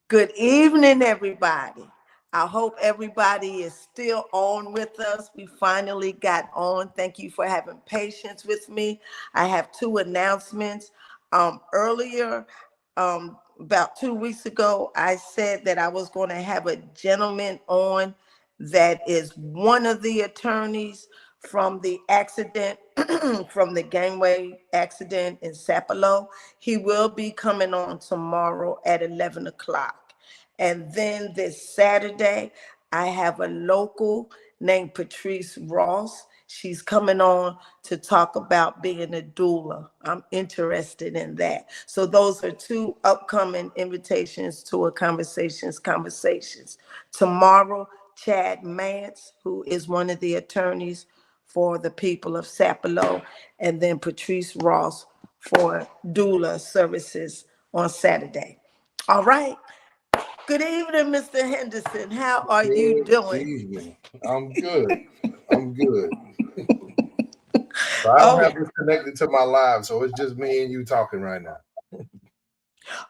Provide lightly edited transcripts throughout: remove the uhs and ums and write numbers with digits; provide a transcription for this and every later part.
Good evening, everybody. I hope everybody is still on with us. We finally got on. Thank you for having patience with me. I have two announcements. Earlier, about 2 weeks ago, I said that I was going to have a gentleman on that is one of the attorneys from the accident, from the gangway accident in Sapelo. He will be coming on tomorrow at 11 o'clock. And then this Saturday, I have a local named Patrice Ross. She's coming on to talk about being a doula. I'm interested in that. So those are two upcoming invitations to a conversations. Tomorrow, Chad Mance, who is one of the attorneys for the people of Sapelo, and then Patrice Ross for doula services on Saturday. All right. Good evening, Mr. Henderson. How are you Good doing? evening. I'm good. I'm good. So I don't Oh, have this connected to my live, so it's just me and you talking right now.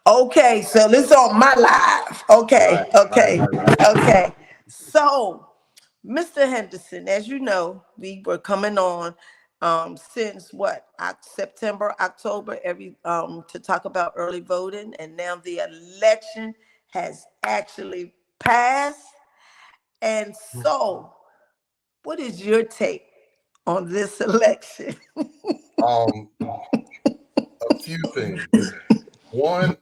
okay. So this is on my live. Right, Okay, right, okay, right, right. okay. So, Mr. Henderson, as you know, we were coming on since what September, October, every to talk about early voting, and now the election has actually passed. And so, what is your take on this election? Um, a few things. One,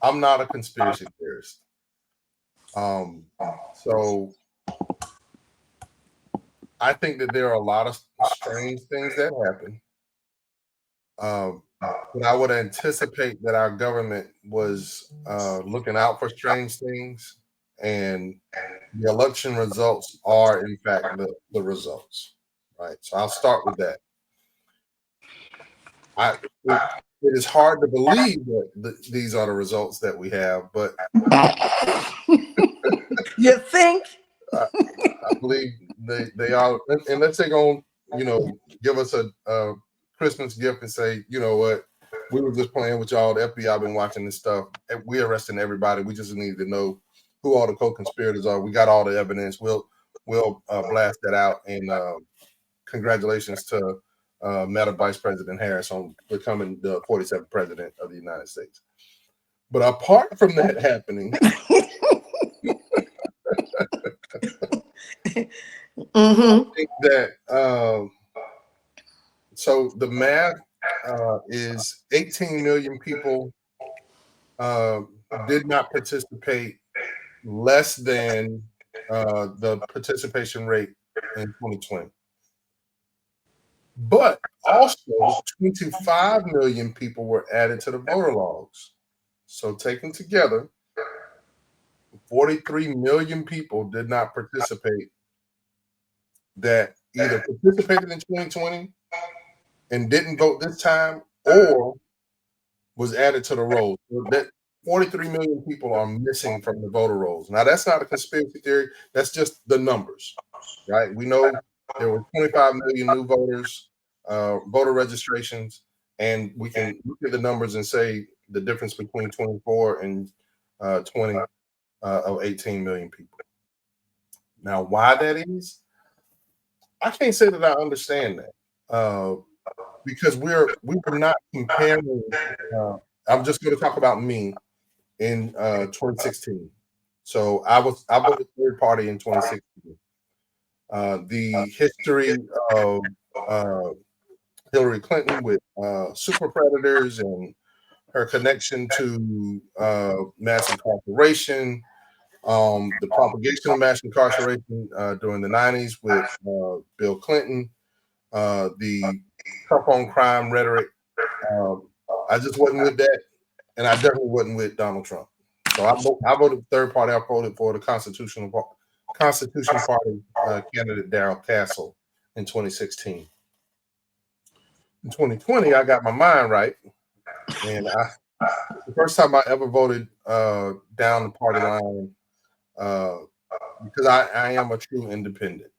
I'm not a conspiracy theorist. Um, so I think that there are a lot of strange things that happen. Um, but I would anticipate that our government was looking out for strange things, and the election results are, in fact, the results. Right. So I'll start with that. I it is hard to believe that these are the results that we have, but You think? I believe they are. Unless they're going, give us a Christmas gift and say, you know what, we were just playing with y'all. The FBI been watching this stuff. We arresting everybody. We just need to know who all the co-conspirators are. We got all the evidence. We'll blast that out. And congratulations to Madam Vice President Harris on becoming the 47th president of the United States. But apart from that happening, I Mm-hmm. think that so the math is 18 million people uh, did not participate, less than the participation rate in 2020. But also 25 million people were added to the voter logs. So taken together, 43 million people did not participate that either participated in 2020 and didn't vote this time, or was added to the rolls. So that 43 million people are missing from the voter rolls. Now, that's not a conspiracy theory. That's just the numbers, right? We know there were 25 million new voters, voter registrations, and we can look at the numbers and say the difference between 24 and 20 of 18 million people. Now, why that is, I can't say that I understand that. Because we were not comparing. Uh, I'm just going to talk about me in 2016. So I voted third party in 2016. The history of uh, Hillary Clinton with super predators and her connection to mass incarceration, the propagation of mass incarceration during the 90s with Bill Clinton, the tough on crime rhetoric. Um, I just wasn't with that, and I definitely wasn't with Donald Trump. So I voted third party. I voted for the Constitution Party candidate Darrell Castle in 2016. In 2020, I got my mind right, and the first time I ever voted down the party line, uh, because I am a true independent.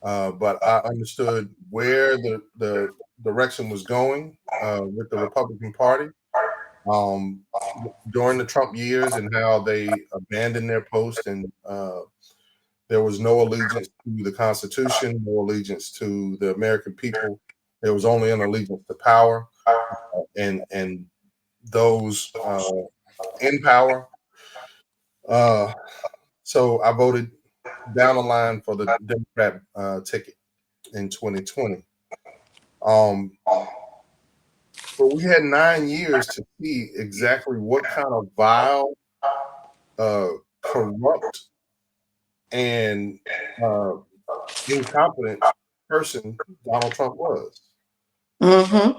But I understood where the direction was going with the Republican Party. um, during the Trump years and how they abandoned their post, and there was no allegiance to the Constitution, no allegiance to the American people. There was only an allegiance to power, and those in power. So I voted down the line for the Democrat ticket in 2020. Um, but we had 9 years to see exactly what kind of vile, corrupt, and uh, incompetent person Donald Trump was. Mm-hmm.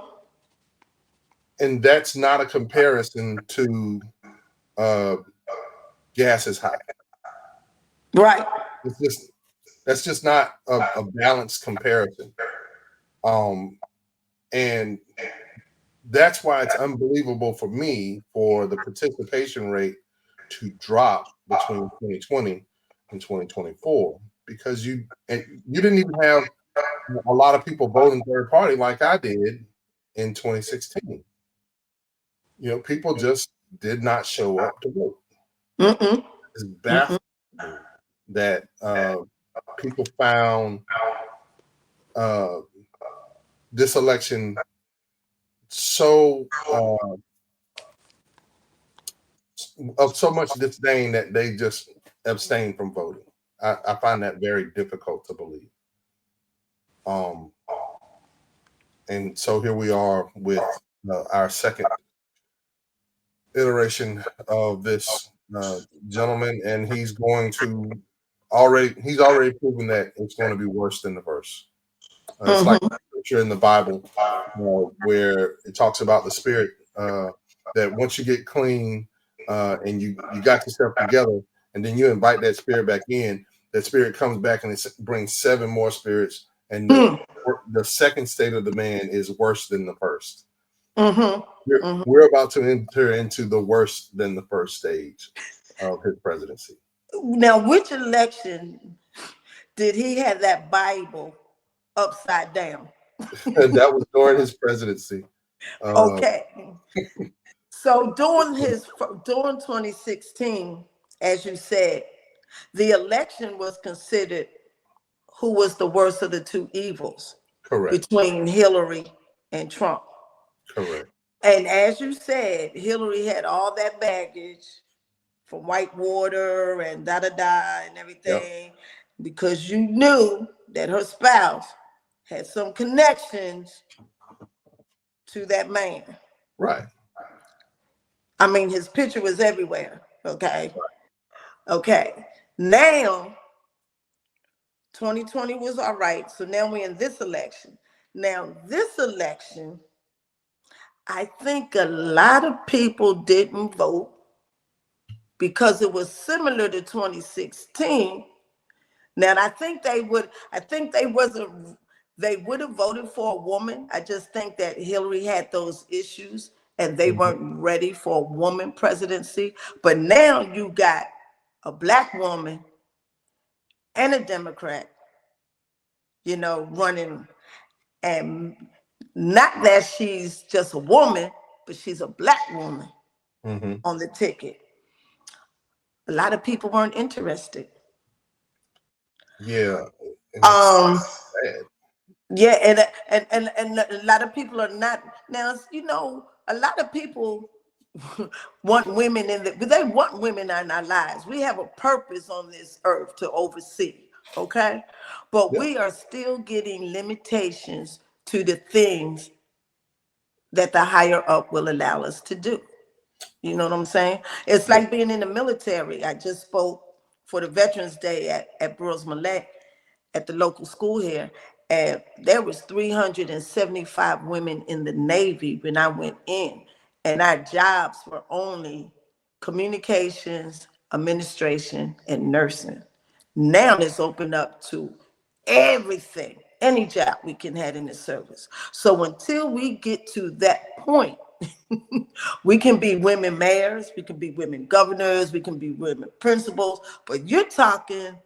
And that's not a comparison to uh, gas is high. Right. It's just that's just not a balanced comparison. And that's why it's unbelievable for me for the participation rate to drop between 2020 and 2024, because you didn't even have a lot of people voting third party like I did in 2016. People just did not show up to vote. Mm-mm. It's baffling that people found this election so of so much disdain that they just abstained from voting. I find that very difficult to believe. And so here we are with our second iteration of this gentleman, and he's already proven that it's going to be worse than the verse. It's like a scripture in the Bible where it talks about the spirit, that once you get clean and you got yourself together, and then you invite that spirit back in, that spirit comes back and it brings 7 more spirits, and the second state of the man is worse than the first. We're about to enter into the worse than the first stage of his presidency. Now, which election did he have that Bible upside down? And that was during his presidency. Okay. So during 2016, as you said, the election was considered who was the worst of the two evils. Correct. Between Hillary and Trump. Correct. And as you said, Hillary had all that baggage from Whitewater and da-da-da and everything, yep, because you knew that her spouse had some connections to that man. Right. I mean, his picture was everywhere. Okay. Okay. Now, 2020 was all right. So now we're in this election. Now, this election, I think a lot of people didn't vote because it was similar to 2016. Now, I think they would have voted for a woman. I just think that Hillary had those issues and they weren't ready for a woman presidency. But now you got a Black woman and a Democrat, running. And not that she's just a woman, but she's a Black woman on the ticket. A lot of people weren't interested. Yeah. Yeah, and a lot of people are not. Now, a lot of people want women they want women in our lives. We have a purpose on this earth to oversee, okay? But we are still getting limitations to the things that the higher up will allow us to do. You know what I'm saying? It's like being in the military. I just spoke for the Veterans Day at Burroughs Millette at the local school here, and there was 375 women in the Navy when I went in, and our jobs were only communications, administration, and nursing. Now it's opened up to everything, any job we can have in the service. So until we get to that point, we can be women mayors, we can be women governors, we can be women principals, but you're talking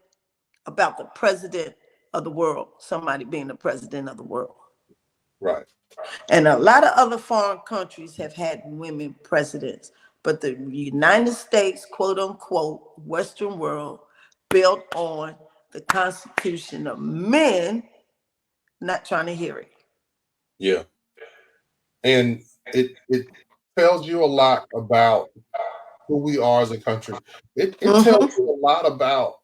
about the president of the world, somebody being the president of the world. Right. And a lot of other foreign countries have had women presidents, but the United States, quote unquote, Western world, built on the Constitution of men not trying to hear it. Yeah. And it tells you a lot about who we are as a country. It tells Mm-hmm. you a lot about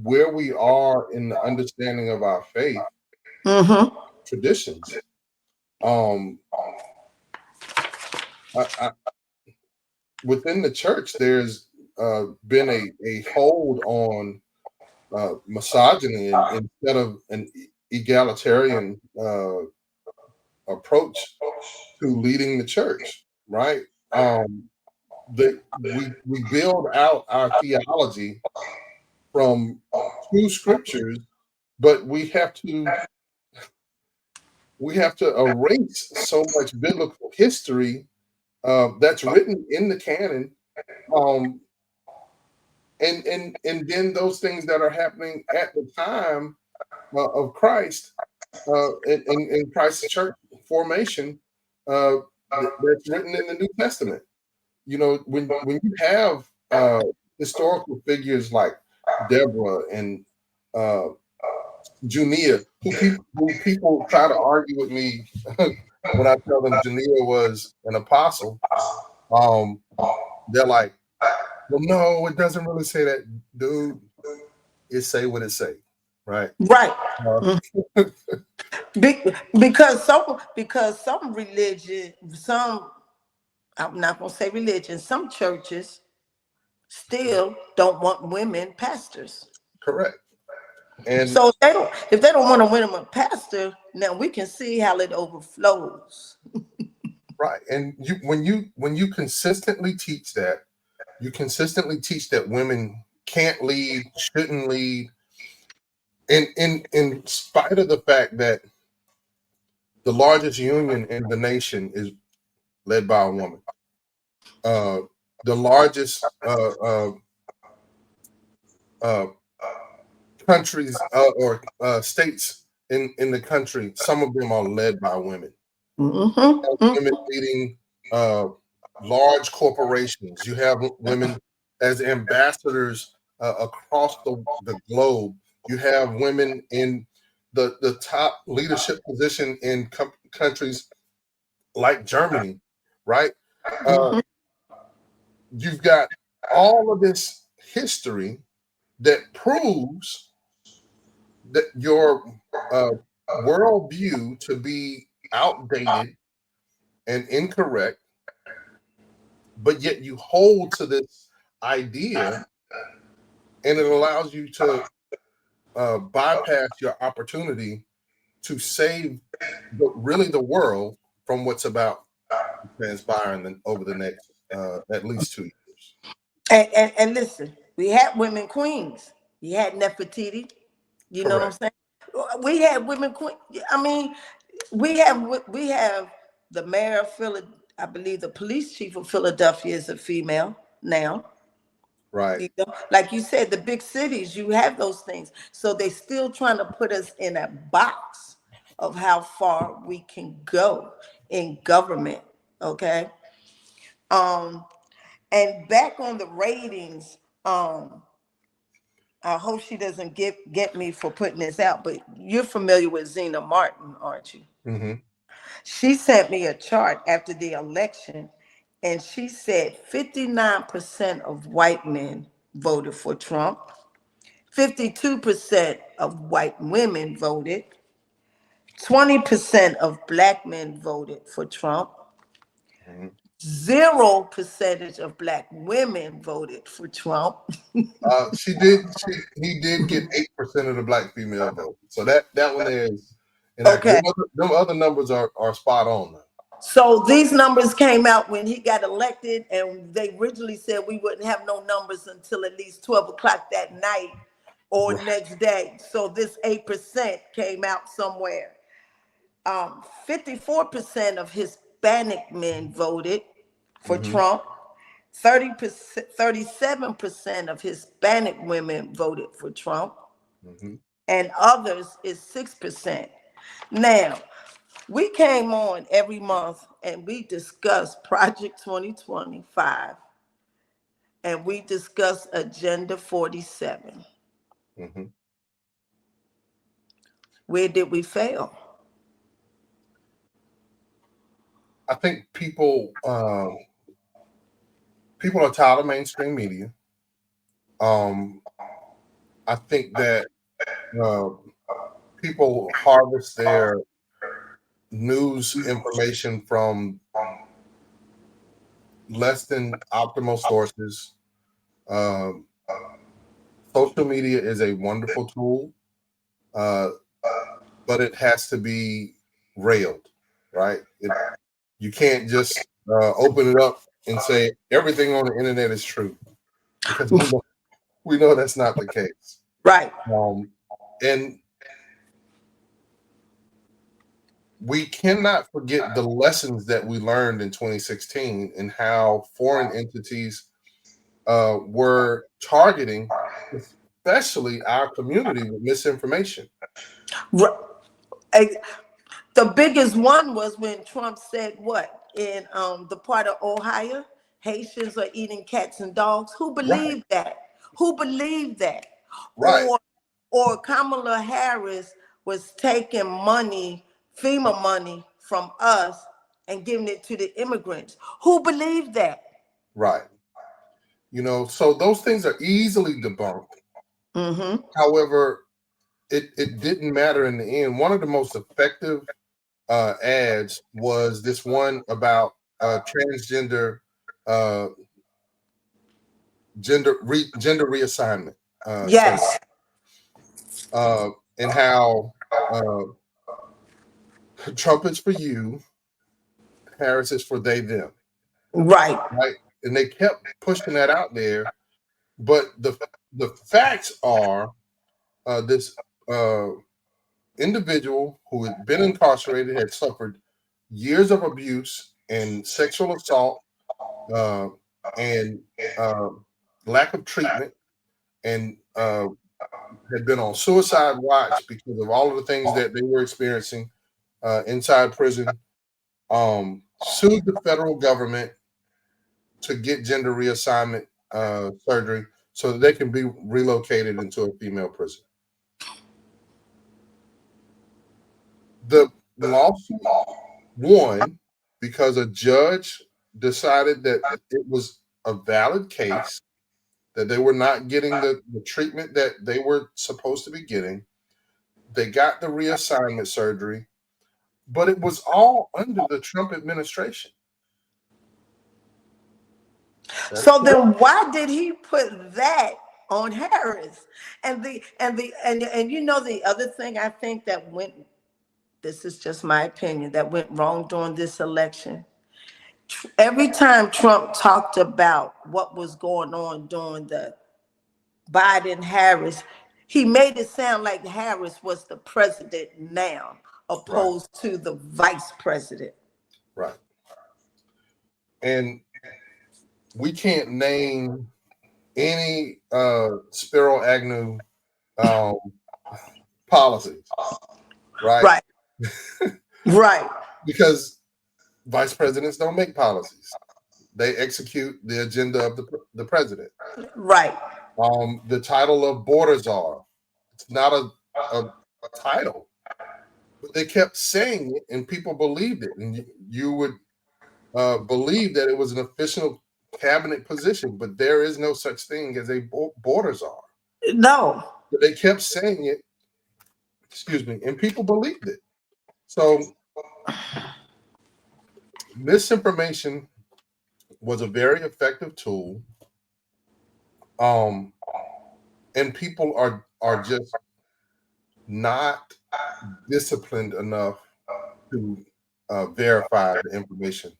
where we are in the understanding of our faith Mm-hmm. traditions. Um, I, within the church, there's been a hold on misogyny instead of an egalitarian approach to leading the church, right? Um, we build out our theology from two scriptures, but we have to erase so much biblical history that's written in the canon, um, and then those things that are happening at the time of Christ in Christ's church formation uh, that's written in the New Testament. You know, when you have historical figures like Deborah and uh, Junia, who people try to argue with me when I tell them Junia was an apostle. Um, they're like, "Well, no, it doesn't really say that, dude. It say what it say, right?" Right. Uh, Because some religion, some, I'm not gonna say religion, some churches still don't want women pastors. correct. And So if they don't want to win them a pastor, now we can see how it overflows. right, and when you consistently teach that, you consistently teach that women can't lead, shouldn't lead, in spite of the fact that the largest union in the nation is led by a woman. Uh, the largest uh, countries or states in the country, some of them are led by women. Mm-hmm. Women leading uh, large corporations. You have women as ambassadors across the globe. You have women in the top leadership position in countries like Germany, right? Uh, Mm-hmm. you've got all of this history that proves that your uh, worldview to be outdated and incorrect, but yet you hold to this idea, and it allows you to bypass your opportunity to save really the world from what's about to transpire over the next at least 2 years. And listen, we had women queens. We had Nefertiti. You know what I'm Correct. saying? We had women queen. I mean, we have the mayor of Philadelphia. I believe the police chief of Philadelphia is a female now. Right. You know, like you said, the big cities, you have those things. So they still trying to put us in a box of how far we can go in government. Okay. Um, and back on the ratings, I hope she doesn't get me for putting this out, but you're familiar with Zena Martin, aren't you? Hmm. She sent me a chart after the election, and she said 59% of white men voted for Trump, 52% of white women voted, 20% of black men voted for Trump, Hmm. 0% of black women voted for Trump. She did. He did get 8% of the black female vote. So that one there is inaccurate. Okay. Them other numbers are spot on now. So these numbers came out when he got elected, and they originally said we wouldn't have no numbers until at least 12 o'clock that night or Right. next day. So this 8% came out somewhere. 54% of Hispanic men voted for Hmm. Trump. 30%, 37% of Hispanic women voted for Trump, Hmm. and others is 6%. Now, We came on every month and we discussed Project 2025 and we discussed Agenda 47. Mm-hmm. Where did we fail? I think people are tired of mainstream media. Um, I think that uh, people harvest their news information from less than optimal sources. Um, Social media is a wonderful tool, uh, but it has to be railed, right? You can't just open it up and say everything on the internet is true because we know that's not the case. Right. And we cannot forget the lessons that we learned in 2016 and how foreign entities were targeting, especially our community, with misinformation. The biggest one was when Trump said what in the part of Ohio, Haitians are eating cats and dogs. Who Right, believed that? Who believed that? right, Or or Kamala Harris was taking money, FEMA money from us and giving it to the immigrants. Who believed that? right. So those things are easily debunked. Mm-hmm. However, it didn't matter in the end. One of the most effective ads was this one about transgender uh, gender reassignment surgery, Yes. uh, and how uh, Trump is for you, Harris is for they them, Right. right? And they kept pushing that out there, but the facts are this uh, individual who had been incarcerated had suffered years of abuse and sexual assault uh, and uh, lack of treatment, and had been on suicide watch because of all of the things that they were experiencing inside prison. Sued the federal government to get gender reassignment surgery so that they can be relocated into a female prison. The lawsuit won because a judge decided that it was a valid case, that they were not getting the treatment that they were supposed to be getting. They got the reassignment surgery, but it was all under the Trump administration. That's So correct. then why did he put that on Harris? And you know the other thing I think that went, this is just my opinion, that went wrong during this election. Every time Trump talked about what was going on during the Biden Harris, he made it sound like Harris was the president now, Right, opposed to the vice president. right. And we can't name any Spiro Agnew um, policies, right? Right, right, Because vice presidents don't make policies; they execute the agenda of the president. right. The title of border czar, it's not a title, but they kept saying it, and people believed it, and you would believe that it was an official cabinet position, but there is no such thing as a border czar. No. But they kept saying it, excuse me, and people believed it. So misinformation was a very effective tool, um, and people are just not disciplined enough to verify the information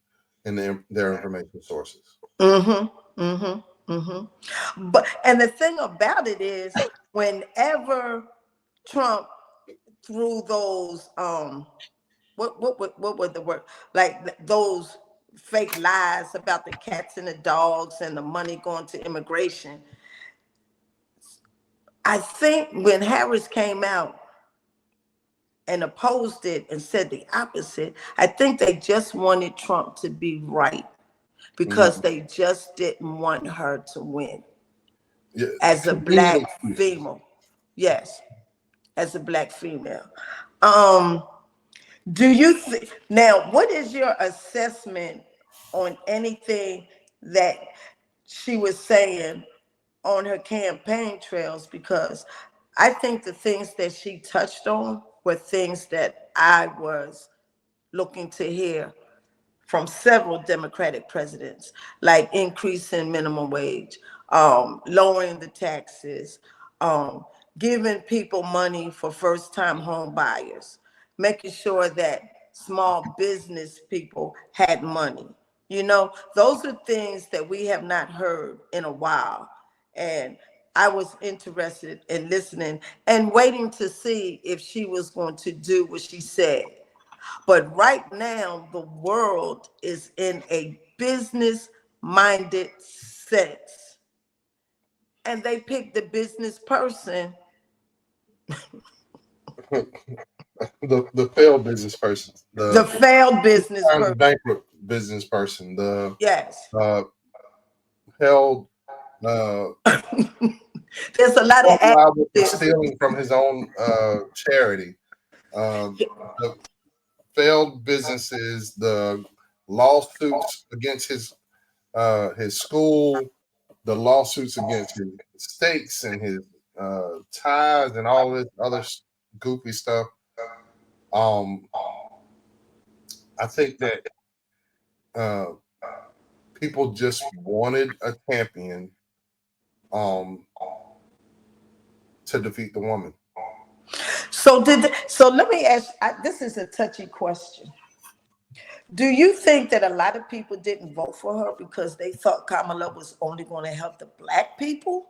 in their information sources. Mm-hmm. Mm-hmm. Mm-hmm. But and the thing about it is, whenever Trump threw those what were the word, like those fake lies about the cats and the dogs and the money going to immigration, I think when Harris came out, and opposed it and said the opposite. I think they just wanted Trump to be right because Mhm. they just didn't want her to win Yeah, as a convenient black excuses. female. Yes, as a black female. Um, do you think now? What is your assessment on anything that she was saying on her campaign trails? Because I think the things that she touched on were things that I was looking to hear from several Democratic presidents, like increasing minimum wage, lowering the taxes, um, giving people money for first-time home buyers, making sure that small business people had money. Those are things that we have not heard in a while. And I was interested in listening and waiting to see if she was going to do what she said. But right now, the world is in a business minded sense. And they picked the business person, The failed business person, the the failed business times person. bankrupt business person, the Yes. uh, held uh, There's a lot of liable for adjectives. stealing from his own charity, the failed businesses, the lawsuits against his school, the lawsuits against his stakes and his ties and all this other goofy stuff. Um, I think that uh, people just wanted a champion um, to defeat the woman. So let me ask, this is a touchy question. Do you think that a lot of people didn't vote for her because they thought Kamala was only going to help the black people?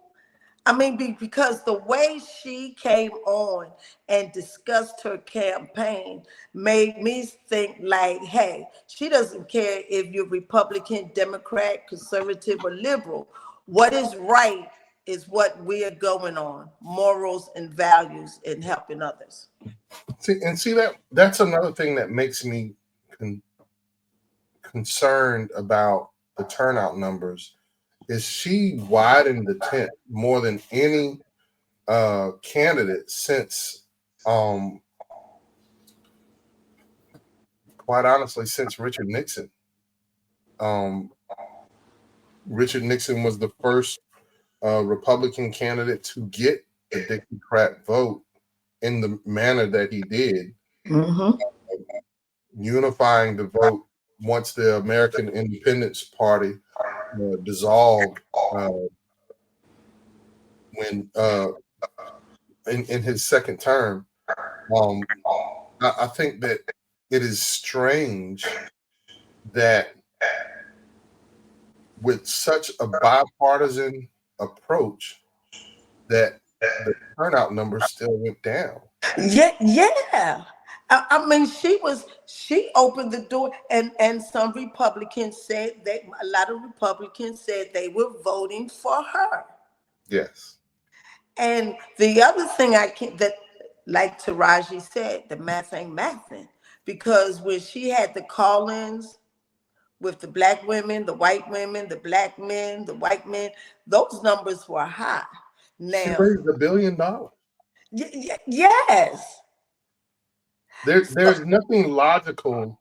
I mean, because the way she came on and discussed her campaign made me think like, hey, she doesn't care if you're Republican, Democrat, conservative, or liberal. What is right is what we are going on, morals and values and helping others. See that's another thing that makes me con- concerned about the turnout numbers. Is she widened the tent more than any candidate since, um, quite honestly, since Richard Nixon. Um, Richard Nixon was the first Republican candidate to get the Dixiecrat vote in the manner that he did, Mm-hmm. unifying the vote once the American Independence Party dissolved uh, when in his second term. Um, I think that it is strange that with such a bipartisan approach that the turnout numbers still went down. Yeah, yeah. I mean, she opened the door, and some Republicans said a lot of Republicans said they were voting for her. Yes. And the other thing like Taraji said, the math ain't mathing, because when she had the call-ins with the black women, the black men, the white men, those numbers were high. She Now, raised $1 billion. yes. There's nothing logical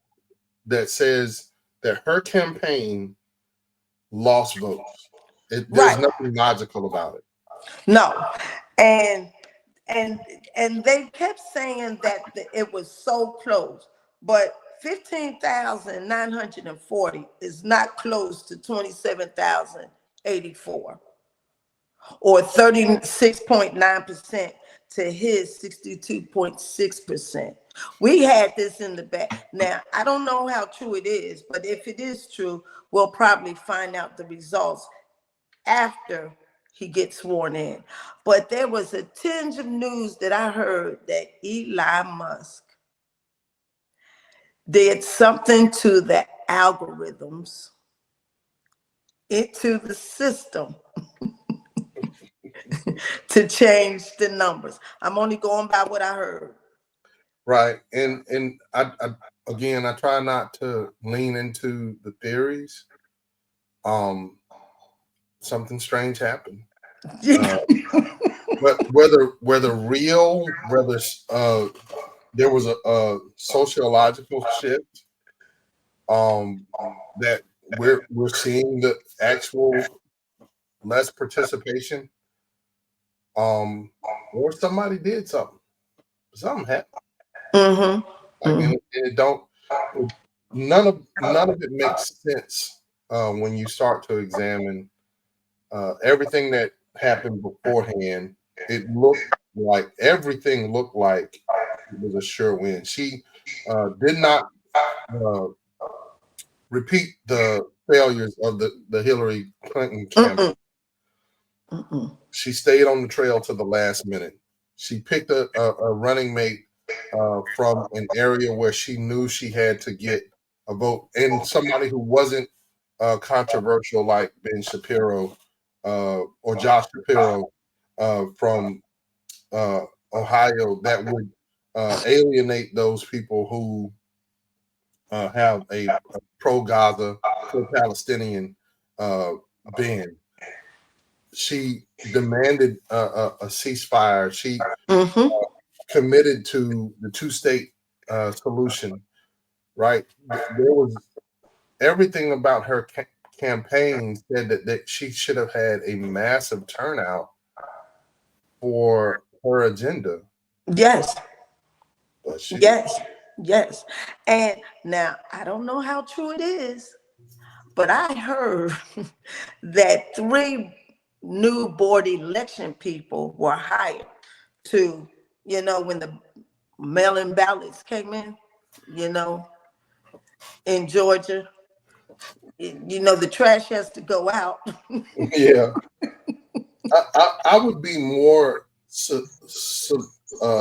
that says that her campaign lost votes. There's Right. nothing logical about it. No. And and and they kept saying that it was so close, but 15,940 is not close to 27,084, or 36.9% to his 62.6%. We had this in the back. Now, I don't know how true it is, but if it is true, we'll probably find out the results after he gets sworn in. But there was a tinge of news that I heard that Elon Musk did something to the algorithms, into the system, to change the numbers. I'm only going by what I heard. right. And I again, I try not to lean into the theories. Um, Something strange happened. Uh, but whether real, whether there was a sociological shift, um, that we're seeing the actual less participation, or somebody did something happened. Mm-hmm. Like, and it don't, it, none of it makes sense when you start to examine everything that happened beforehand. It looked like everything looked like it was a sure win. She did not uh, repeat the failures of the Hillary Clinton campaign. Mm-mm. Mm-mm. She stayed on the trail to the last minute. She picked a running mate from an area where she knew she had to get a vote, and somebody who wasn't controversial like Ben Shapiro or Josh Shapiro from uh, Ohio, that would alienate those people who have a pro Gaza, pro Palestinian uh, bend. She demanded a ceasefire. She Mm-hmm. committed to the two-state solution. Right? There was everything about her campaign said that she should have had a massive turnout for her agenda, Yes. but she did. Yes. Yes. And now I don't know how true it is, but I heard that 3 new board election people were hired to, when the mail-in ballots came in, in Georgia, the trash has to go out. Yeah, I would be more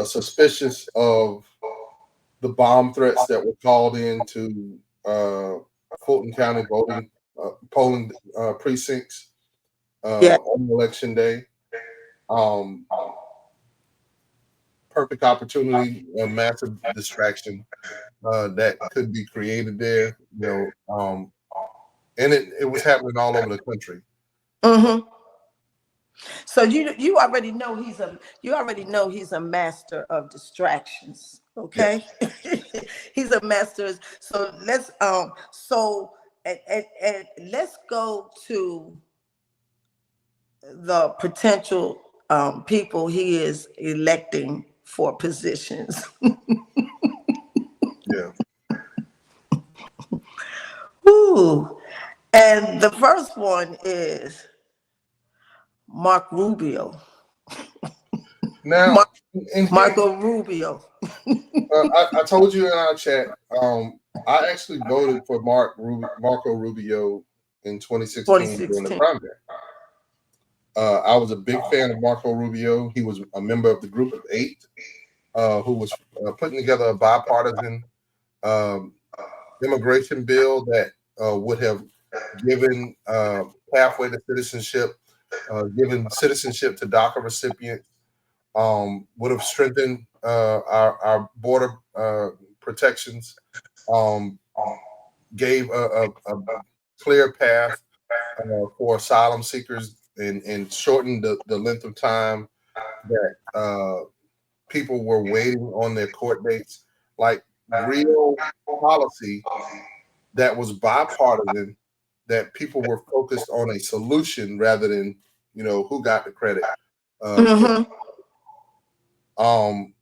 suspicious of the bomb threats that were called into uh, Fulton County polling precincts Yeah. on election day. Um, Perfect opportunity, a massive distraction that could be created there. And it was happening all over the country. Mm-hmm. So you already know he's a master of distractions. Yeah. Okay, he's a master. So and let's go to the potential people he is electing for positions. Yeah. Ooh, and the first one is Mark Rubio. Now, Mark, and here, Marco Rubio. I told you in our chat, I actually voted for Marco Rubio in 2016 during the 2016. primary. I was a big fan of Marco Rubio. He was a member of the Group of Eight, who was putting together a bipartisan um, immigration bill that would have given pathway to citizenship, given citizenship to DACA recipients, would have strengthened our border protections, um, gave a clear path for asylum seekers, and shortened the length of time that people were waiting on their court dates. Like real policy that was bipartisan, that people were focused on a solution rather than who got the credit. For Mm-hmm. um,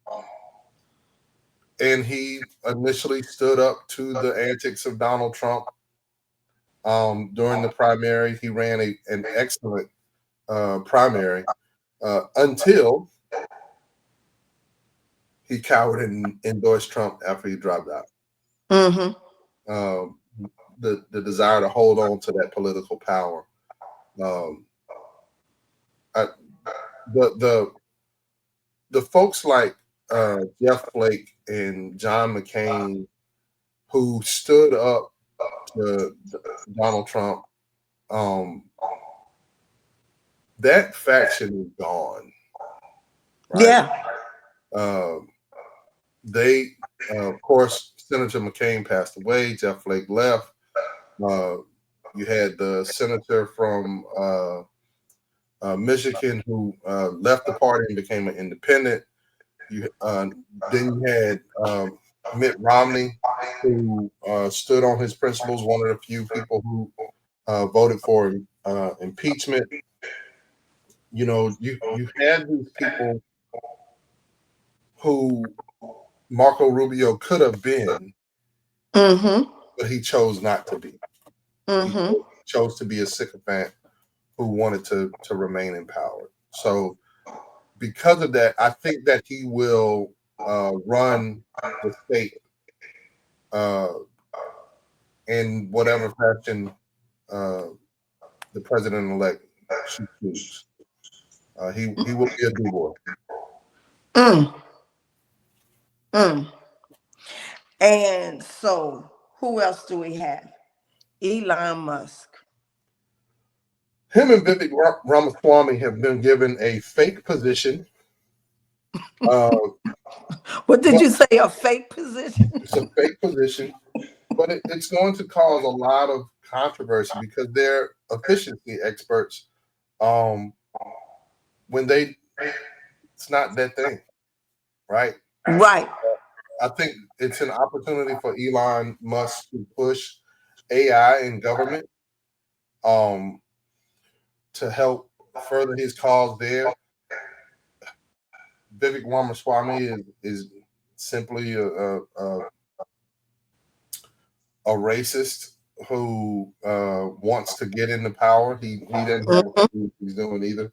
and he initially stood up to the antics of Donald Trump. During the primary, he ran an excellent primary until he cowered and endorsed Trump after he dropped out. Mm-hmm. Um, the desire to hold on to that political power. Um, I, the folks like Jeff Flake and John McCain, who stood up to Donald Trump, um, that faction is gone, right? Yeah. Um, they, of course, Senator McCain passed away. Jeff Flake left. Uh, you had the senator from Michigan who left the party and became an independent. You then you had Mitt Romney, who stood on his principles. One of the few people who voted for impeachment. You know, you had these people who Marco Rubio could have been, Mm-hmm. but he chose not to be. He Mm-hmm. chose to be a sycophant who wanted to remain in power. So because of that, I think that he will run the state uh, in whatever fashion uh, the president elect should choose. He will be a do boy. Mm. Mm. And so, who else do we have? Elon Musk. Him and Vivek Ramaswamy have been given a fake position. Uh, What did but you say? A fake position? it's a fake position, but it's going to cause a lot of controversy because they're efficiency experts. Um, when it's not that thing, right? Right. I think it's an opportunity for Elon Musk to push AI in government um, to help further his cause there. Vivek Ramaswamy is simply a racist who wants to get into power. He doesn't have a clue what he's doing either.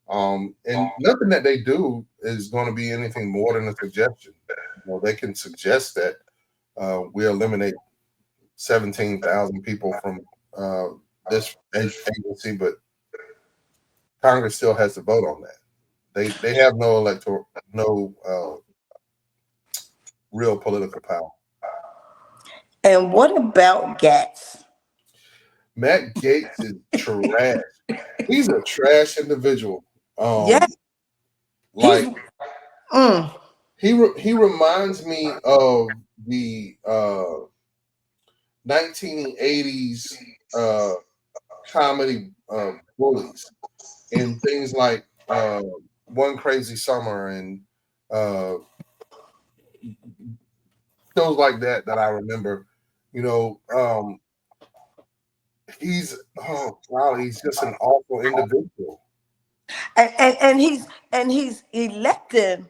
And nothing that they do is going to be anything more than a suggestion. You know, they can suggest that we eliminate 17,000 people from this agency, but Congress still has to vote on that. They have no electoral, no real political power. And what about Gats? Matt Gates is trash. He's a trash individual. Yeah, he's Like mm, he reminds me of the 1980s comedy bullies and things like One Crazy Summer and uh, shows like that I remember. You know, he's oh wow, he's just an awful individual. and he's electing.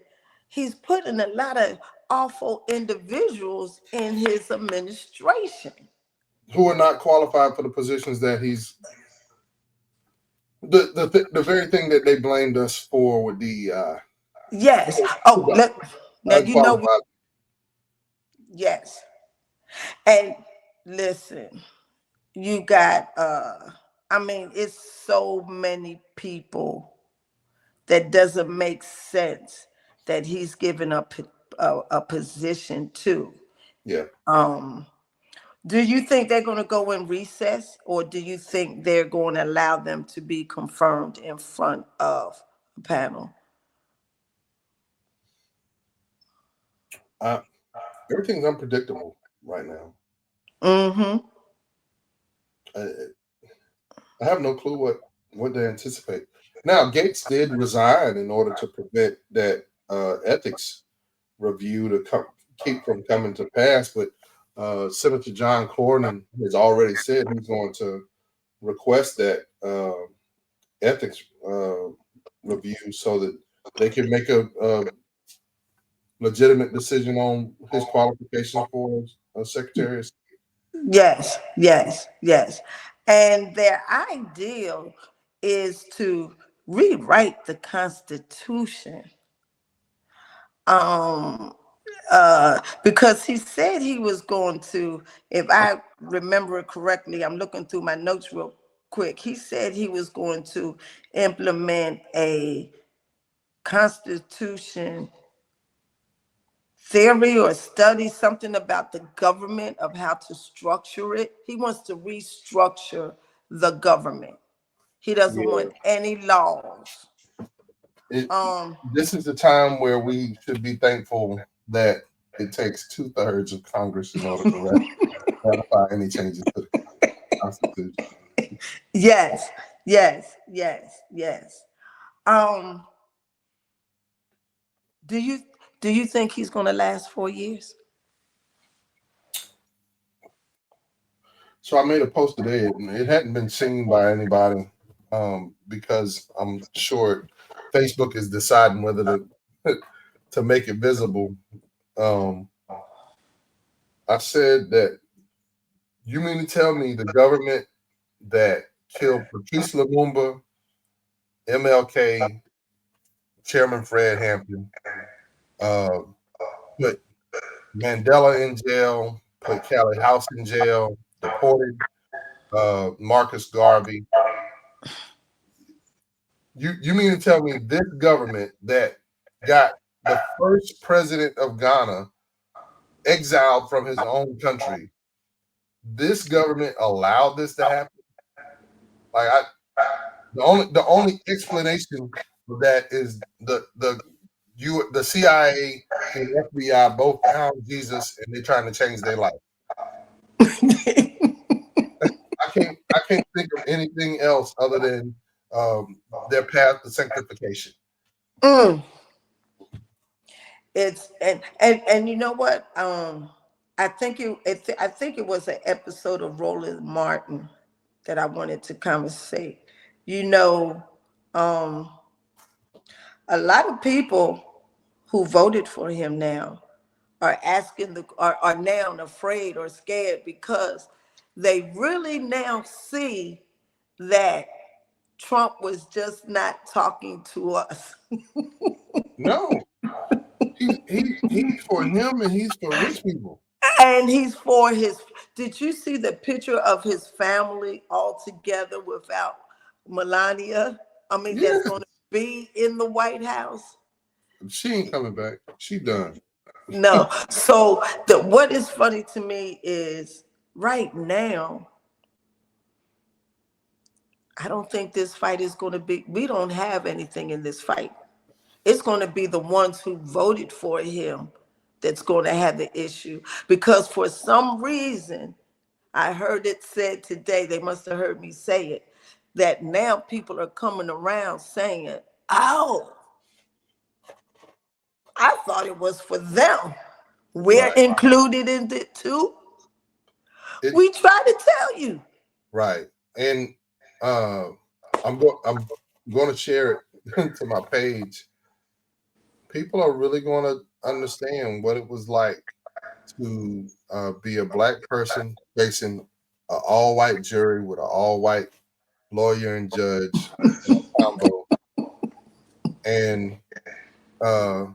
He's putting a lot of awful individuals in his administration. Who are not qualified for the positions that he's the very thing that they blamed us for with DEI. Yes. Oh, look. Now you know. Unqualified. Yes. And listen, you got. I mean, it's so many people that doesn't make sense that he's given up a position to. Yeah. Um, do you think they're going to go in recess, or do you think they're going to allow them to be confirmed in front of a panel? Uh, Everything's unpredictable right now. Mm-hmm. I, I have no clue what they anticipate. Now, Gates did resign in order to prevent that ethics review to keep from coming to pass, but Senator John Cornyn has already said he's going to request that ethics review so that they can make a legitimate decision on his qualifications for Secretary of State. Yes, yes, yes. And their ideal is to rewrite the Constitution. Um, because he said he was going to, if I remember it correctly, I'm looking through my notes real quick. He said he was going to implement a constitution theory or study, something about the government, of how to structure it. He wants to restructure the government. He doesn't Yeah. want any laws. It, Um, this is the time where we should be thankful that it takes 2/3 of Congress in order to ratify any changes to the Constitution. Yes, yes, yes, yes. Um, do you do you think he's going to last 4 years? So I made a post today, and it hadn't been seen by anybody because I'm sure Facebook is deciding whether to to make it visible. Um, I said that you mean to tell me the government that killed Patrice Lumumba, MLK, Chairman Fred Hampton, uh, put Mandela in jail, put Callie House in jail, deported Marcus Garvey. You mean to tell me this government that got the first president of Ghana exiled from his own country, this government allowed this to happen? Like the only explanation for that is the CIA and FBI both found Jesus and they're trying to change their life. I can't think of anything else other than their path to sanctification. Mm. It's and you know what? I think it was an episode of Roland Martin that I wanted to come and say. You know, um, a lot of people who voted for him now are now afraid or scared because they really now see that Trump was just not talking to us. No, he's for him and he's for rich people. And he's for his. Did you see the picture of his family all together without Melania? I mean, Yeah, that's going to be in the White House. she ain't coming back. She done. No. So what is funny to me is right now, I don't think this fight is going to be. We don't have anything in this fight. It's going to be the ones who voted for him that's going to have the issue because for some reason I heard it said today, they must have heard me say it, that now people are coming around saying, oh, I thought it was for them. We're Right. included in it too. It We try to tell you. right. And uh, I'm going to share it to my page. People are really going to understand what it was like to be a black person facing an all-white jury with an all-white lawyer and judge combo, and uh,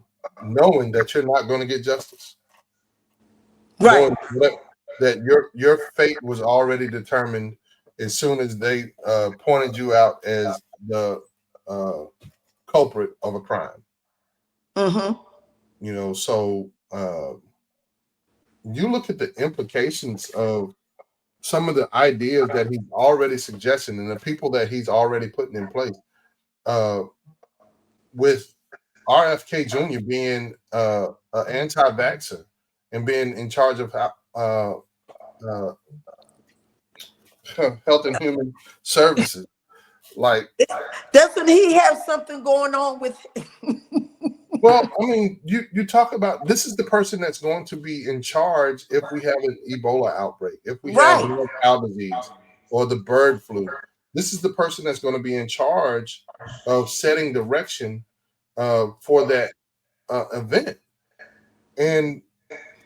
knowing that you're not going to get justice, Right. knowing that your fate was already determined as soon as they pointed you out as the uh, culprit of a crime. Mm-hmm. So you look at the implications of some of the ideas that he's already suggesting and the people that he's already putting in place. Uh, with RFK Jr. being an anti-vaxxer and being in charge of uh, Health and Human Services. Like, Doesn't he have something going on with well, I mean, you talk about this is the person that's going to be in charge if we have an Ebola outbreak, if we have right? mad cow disease or the bird flu. This is the person that's going to be in charge of setting direction for that event, and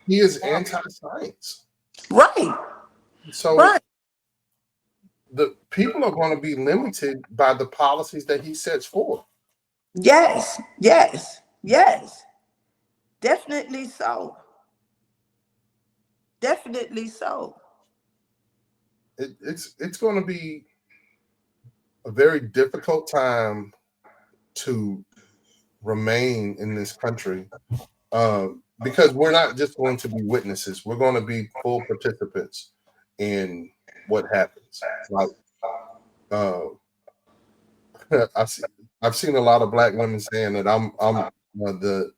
he is anti-science. Right. So Right. the people are going to be limited by the policies that he sets forth. Yes. Yes. Yes. Definitely so. Definitely so. It's going to be a very difficult time to remain in this country because we're not just going to be witnesses. We're going to be full participants in what happens. Like uh, I see, I've seen a lot of black women saying that I'm the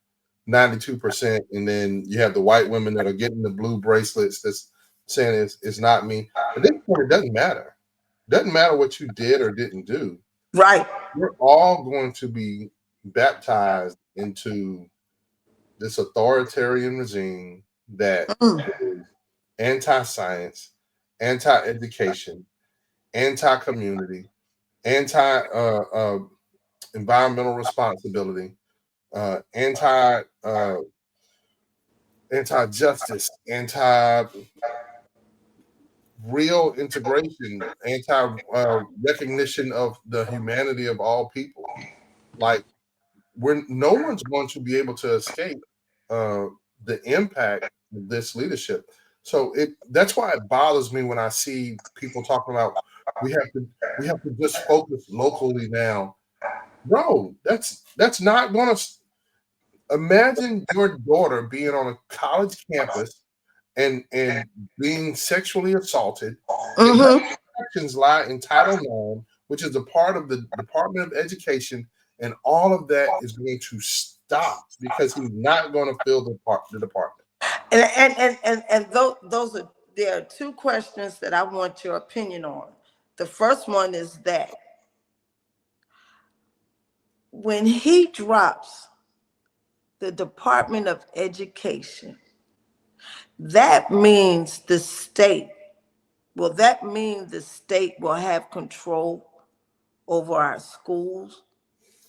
92%, and then you have the white women that are getting the blue bracelets that's saying it's not me. At this point, it doesn't matter. It doesn't matter what you did or didn't do. Right. We're all going to be baptized into this authoritarian regime that Mm. is anti-science, anti-education, anti-community, anti-environmental responsibility, anti anti-justice, anti-real integration, anti-recognition of the humanity of all people. Like, no one's going to be able to escape uh, the impact of this leadership. So that's why it bothers me when I see people talking about we have to we have to just focus locally now. Bro, that's not going to. Imagine your daughter being on a college campus and being sexually assaulted, and her Mm-hmm. actions lie in Title IX, which is a part of the Department of Education, and all of that is going to stop because he's not going to fill the department. And those are there are two questions that I want your opinion on. The first one is that when he drops the Department of Education, that means the state, will that mean the state will have control over our schools?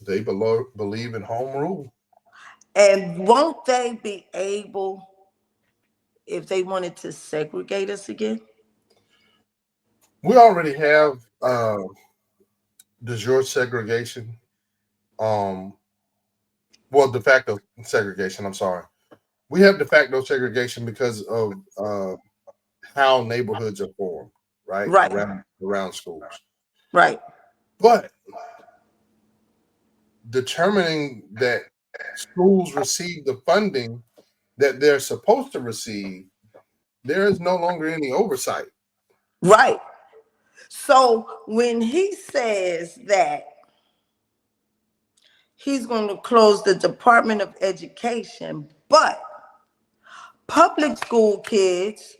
They believe in home rule. And won't they be able, if they wanted to segregate us again? We already have de jure segregation. Um, well, de facto segregation. I'm sorry. We have de facto segregation because of how neighborhoods are formed, right? Right, Around schools. right, But determining that schools receive the funding that they're supposed to receive, there is no longer any oversight. right. So when he says that he's going to close the Department of Education, but public school kids,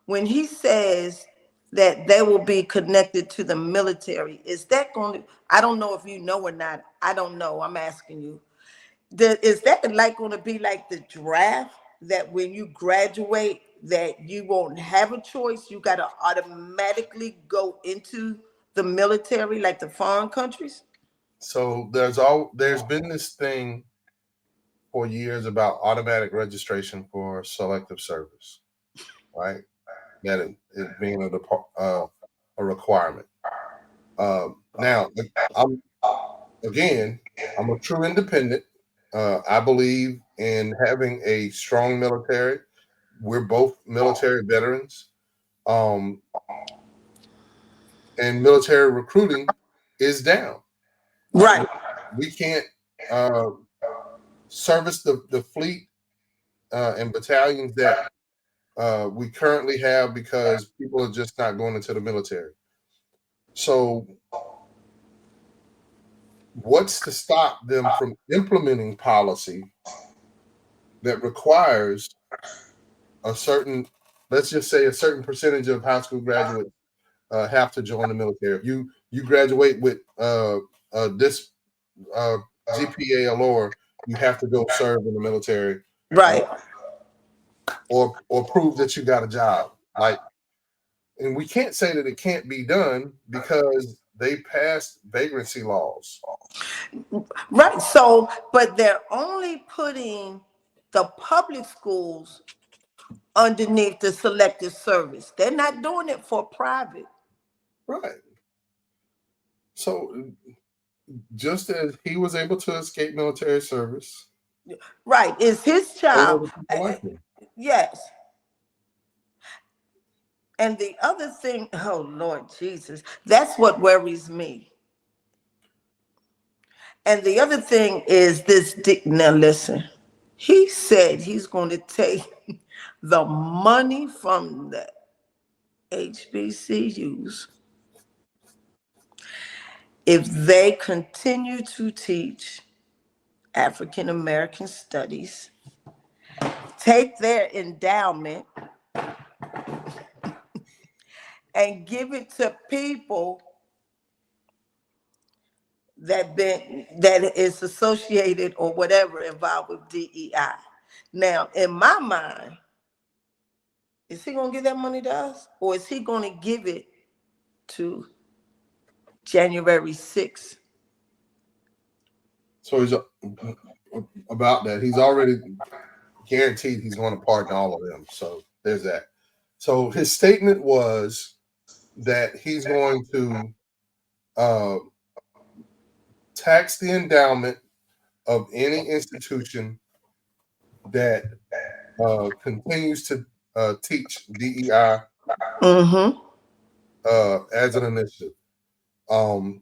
when he says that they will be connected to the military, is that going to, I don't know if you know or not. I don't know. I'm asking you. Is that like going to be like the draft that when you graduate that you won't have a choice? You got to automatically go into the military like the foreign countries? So there's been this thing for years about automatic registration for selective service, right? That it being a requirement. Now, I'm again, I'm a true independent. I believe in having a strong military. We're both military veterans, um, and military recruiting is down. Right, We can't uh, service the fleet and battalions that we currently have because people are just not going into the military. So, what's to stop them from implementing policy that requires a certain, let's just say, a certain percentage of high school graduates have to join the military? If you graduate with this uh, GPA or lower, you have to go serve in the military, uh, right. or prove that you got a job. Like, and we can't say that it can't be done because they passed vagrancy laws. Right. So, but they're only putting the public schools underneath the selective service. They're not doing it for private. Right. So just as he was able to escape military service, Right. Is his so child. were the people like him. Yes. And the other thing, oh Lord Jesus, that's what worries me. And the other thing is this. Now listen, he said he's going to take the money from the HBCUs if they continue to teach African American Studies, take their endowment and give it to people that is associated or whatever involved with DEI. Now, in my mind, is he gonna give that money to us, or is he gonna give it to January 6th? So he's about that. He's already guaranteed he's going to pardon all of them. So there's that. So his statement was that he's going to uh, tax the endowment of any institution that continues to teach DEI Mm-hmm. as an initiative. Um,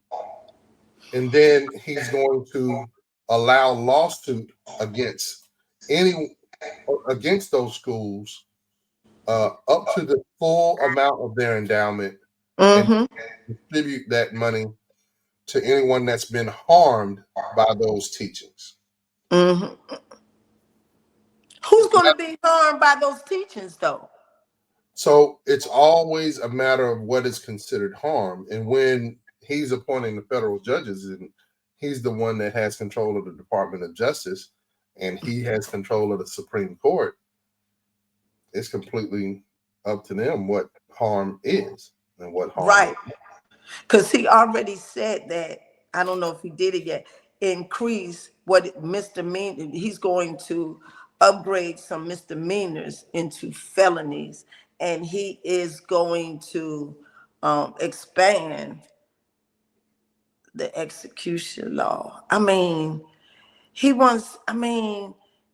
and then he's going to allow lawsuit against any against those schools up to the full amount of their endowment and Mm-hmm. distribute that money to anyone that's been harmed by those teachings. Mm-hmm. Who's gonna be harmed by those teachings, though? So it's always a matter of what is considered harm. And when he's appointing the federal judges, and he's the one that has control of the Department of Justice, and he has control of the Supreme Court, it's completely up to them what harm is and what harm Right. is. Because he already said that, I don't know if he did it yet, increase what misdemeanor, he's going to upgrade some misdemeanors into felonies, and he is going to expand the execution law.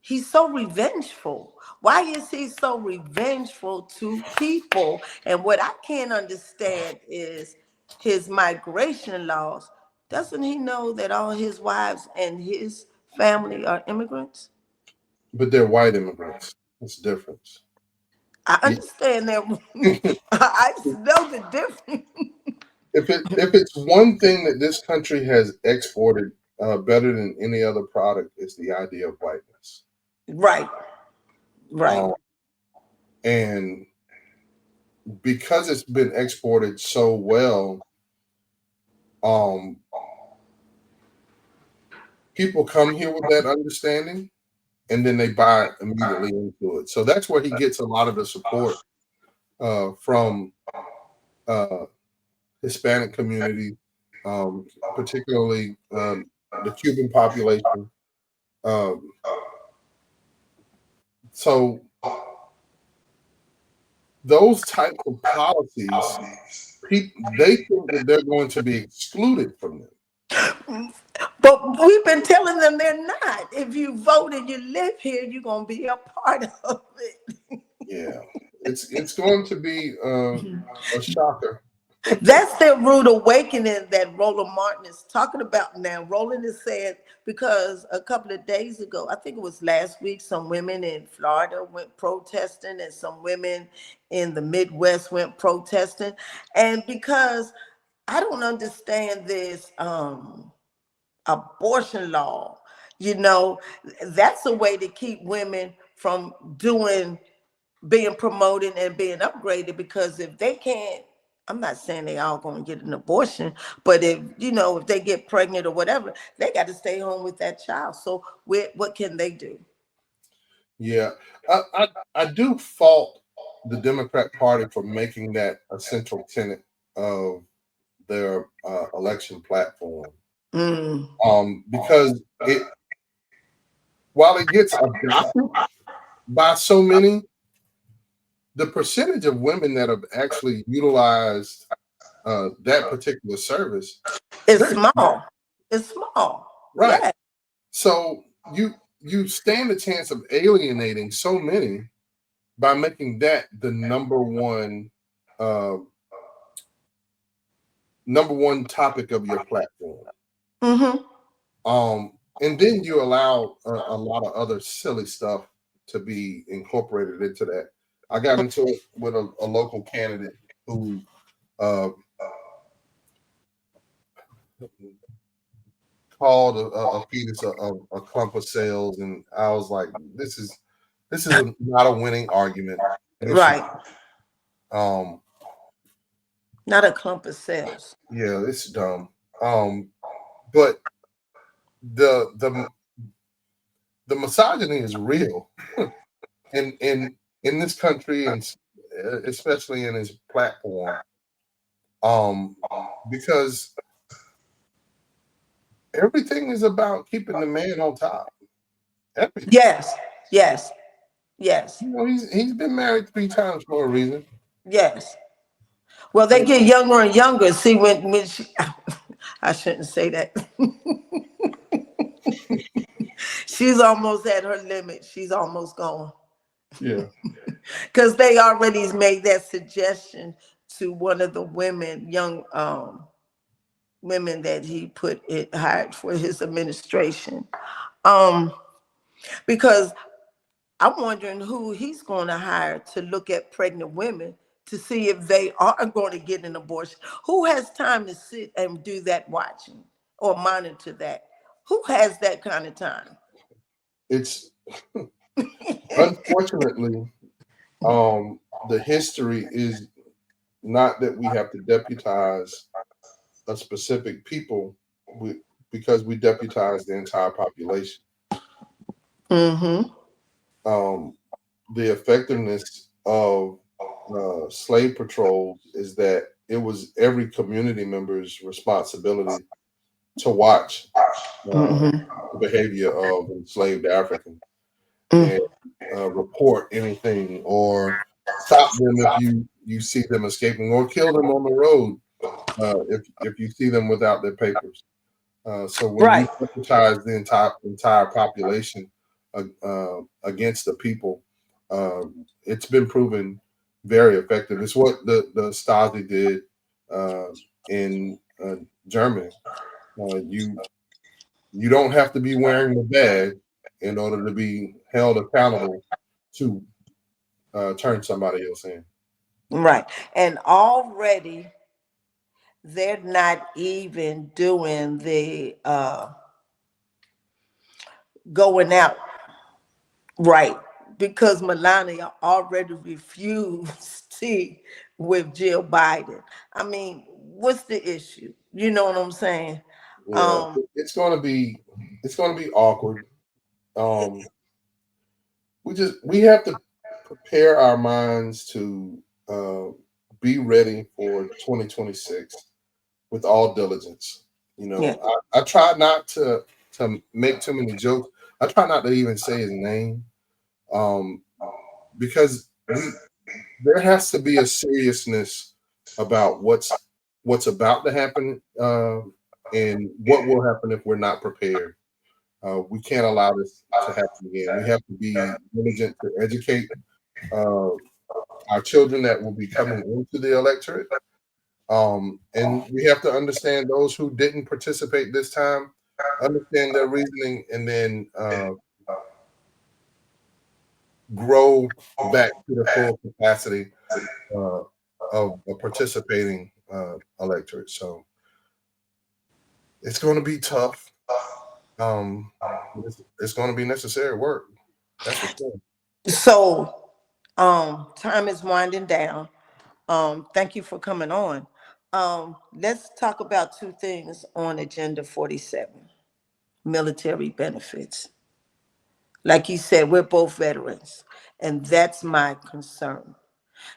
He's so revengeful. Why is he so revengeful to people? And what I can't understand is his migration laws. Doesn't he know that all his wives and his family are immigrants? But they're white immigrants. It's a difference. I understand that. I know the difference. If it's one thing that this country has exported better than any other product, it's the idea of whiteness. Right, right. Um, and because it's been exported so well, um, people come here with that understanding, and then they buy immediately into it. So that's where he gets a lot of the support from uh, Hispanic community, particularly the Cuban population. Um, so those types of policies, they think that they're going to be excluded from them. But we've been telling them they're not. If you vote and you live here, you're gonna be a part of it. Yeah, it's going to be a shocker. That's the rude awakening that Roland Martin is talking about now. Roland is saying, because a couple of days ago, I think it was last week, some women in Florida went protesting and some women in the Midwest went protesting. And because I don't understand this abortion law, you know, that's a way to keep women from being promoted and being upgraded, because if they can't, I'm not saying they all going to get an abortion, but if they get pregnant or whatever, they got to stay home with that child. So what can they do? Yeah, I do fault the Democrat Party for making that a central tenet of their election platform. Mm. Because while it gets adopted by so many, the percentage of women that have actually utilized that particular service is It's very small. small. It's small. Right. Yeah. So you stand a chance of alienating so many by making that the uh, number one topic of your platform. Mm-hmm. And then you allow a lot of other silly stuff to be incorporated into that. I got into it with a local candidate who uh, called a fetus a clump of cells, and I was like, this is not a winning argument. This is Right. um Not a clump of cells. yeah, it's dumb. But the the the misogyny is real in this country, and especially in his platform. Um, because everything is about keeping the man on top. Everything. Yes, yes, yes, You know, he's been married 3 times for a reason. yes. Well, they get younger and younger. See, when she, I shouldn't say that. She's almost at her limit. She's almost gone. Yeah. Because they already made that suggestion to one of the women, young women that he put it hired for his administration. Um, because I'm wondering who he's going to hire to look at pregnant women to see if they are going to get an abortion. Who has time to sit and do that watching or monitor that? Who has that kind of time? It's unfortunately, the history is not that we have to deputize a specific people, we, because we deputize the entire population. Mm-hmm. Um, the effectiveness of slave patrols is that it was every community member's responsibility to watch Mm-hmm. the behavior of enslaved Africans and Mm. report anything or stop them if you see them escaping or kill them on the road if you see them without their papers. So when you Right. deputize the entire population against the people, it's been proven very effective. It's what the Stasi did uh, in Germany. You don't have to be wearing the badge in order to be held accountable to turn somebody else in. Right. And already they're not even doing the going out right because Melania already refused tea with Jill Biden. I mean, what's the issue? You know what I'm saying? Yeah, Um, it's gonna be awkward. Um, we have to prepare our minds to uh, be ready for 2026 with all diligence. You yeah. know, I try not to make too many jokes. I try not to even say his name um, because we there has to be a seriousness about what's about to happen and what will happen if we're not prepared. We can't allow this to happen again. We have to be diligent to educate uh, our children that will be coming into the electorate. And we have to understand those who didn't participate this time, understand their reasoning, and then grow back to the full capacity uh, of a participating electorate. So it's going to be tough. Um, it's going to be necessary work. That's for sure. So, time is winding down. Thank you for coming on. Let's talk about two things on Agenda 47: military benefits. Like you said, we're both veterans, and that's my concern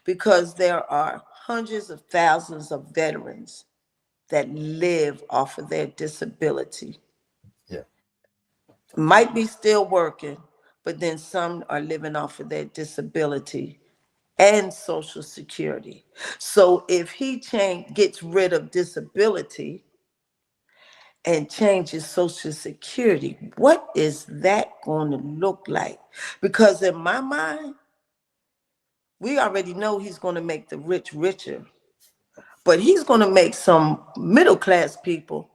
because there are hundreds of thousands of veterans that live off of their disability. Yeah. Might be still working, but then some are living off of their disability and Social Security. So if he gets rid of disability and changes Social Security, what is that going to look like? Because in my mind, we already know he's going to make the rich richer, but he's going to make some middle class people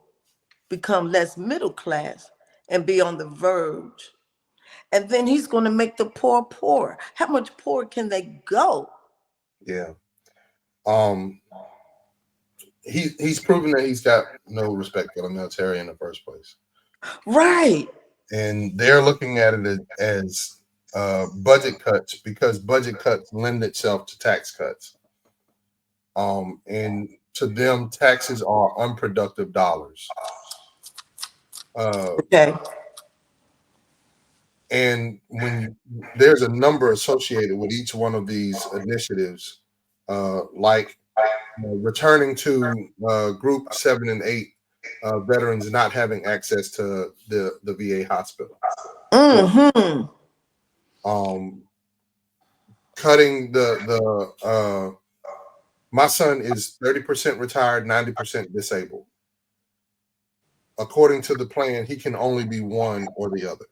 become less middle class and be on the verge. And then he's going to make the poor poorer. How much poorer can they go? Yeah. Um, he's proven that he's got no respect for the military in the first place. Right. and they're looking at it as budget cuts because budget cuts lend itself to tax cuts. And to them, taxes are unproductive dollars. Uh, Okay. and there's a number associated with each one of these initiatives, like returning to Group 7 and 8 veterans not having access to the VA hospital. So, Mm-hmm. um, cutting my son is 30% retired, 90% disabled. According to the plan, he can only be one or the other.